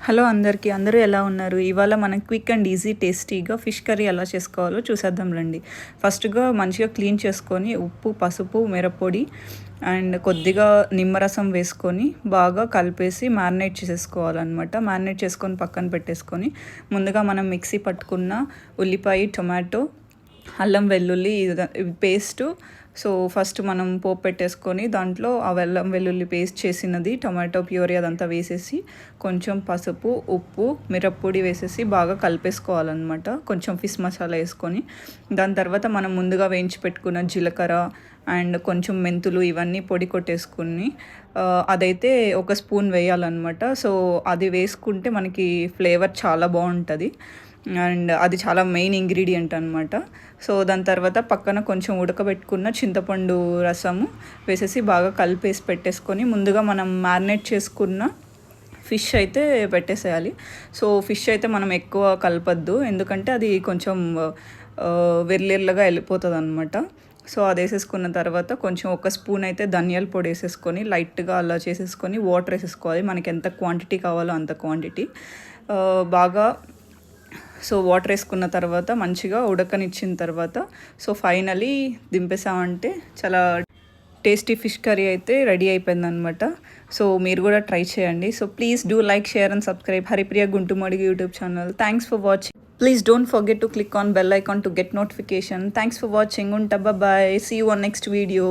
Hello అందరికీ, అందరూ ఎలా ఉన్నారు? ఇవాళ మనం క్విక్ అండ్ ఈజీ టేస్టీగా ఫిష్ కర్రీ ఎలా చేసుకోవాలో చూసేద్దాం రండి. ఫస్ట్‌గా మంచిగా క్లీన్ చేసుకొని ఉప్పు, పసుపు, మిరప్పొడి అండ్ కొద్దిగా నిమ్మరసం వేసుకొని బాగా కలిపేసి మ్యారినేట్ చేసేసుకోవాలన్నమాట. మ్యారినేట్ చేసుకొని పక్కన పెట్టేసుకొని ముందుగా మనం మిక్సీ పట్టుకున్న ఉల్లిపాయ, టొమాటో, అల్లం వెల్లుల్లి ఇవి పేస్టు. సో ఫస్ట్ మనం పోపు పెట్టేసుకొని దాంట్లో ఆ అల్లం వెల్లుల్లి పేస్ట్ చేసినది, టొమాటో ప్యూరీ అదంతా వేసేసి కొంచెం పసుపు, ఉప్పు, మిరప్పొడి వేసేసి బాగా కలిపేసుకోవాలన్నమాట. కొంచెం ఫిష్ మసాలా వేసుకొని దాని తర్వాత మనం ముందుగా వేయించి పెట్టుకున్న జీలకర్ర అండ్ కొంచెం మెంతులు ఇవన్నీ పొడి కొట్టేసుకుని అదైతే ఒక స్పూన్ వేయాలన్నమాట. సో అది వేసుకుంటే మనకి ఫ్లేవర్ చాలా బాగుంటుంది అండ్ అది చాలా మెయిన్ ఇంగ్రీడియంట్ అనమాట. సో దాని తర్వాత పక్కన కొంచెం ఉడకబెట్టుకున్న చింతపండు రసము వేసేసి బాగా కలిపేసి పెట్టేసుకొని ముందుగా మనం మ్యారినేట్ చేసుకున్న ఫిష్ అయితే పెట్టేసేయాలి. సో ఫిష్ అయితే మనం ఎక్కువ కలపద్దు, ఎందుకంటే అది కొంచెం వెర్రెర్రగా వెళ్ళిపోతుంది అనమాట. సో అది వేసేసుకున్న తర్వాత కొంచెం ఒక స్పూన్ అయితే ధనియాల పొడి వేసేసుకొని లైట్గా అలా చేసేసుకొని వాటర్ వేసేసుకోవాలి. మనకి ఎంత క్వాంటిటీ కావాలో అంత క్వాంటిటీ బాగా. సో వాటర్ వేసుకున్న తర్వాత మంచిగా ఉడకనిచ్చిన తర్వాత సో ఫైనలీ దింపేసామంటే చాలా టేస్టీ ఫిష్ కర్రీ అయితే రెడీ అయిపోయిందనమాట. సో మీరు కూడా ట్రై చేయండి. So please do like, share and subscribe Haripriya Guntumadigi YouTube channel. Thanks for watching. Please don't forget to click on bell icon to get notification. Thanks for watching. Unta bye bye. See you on next video.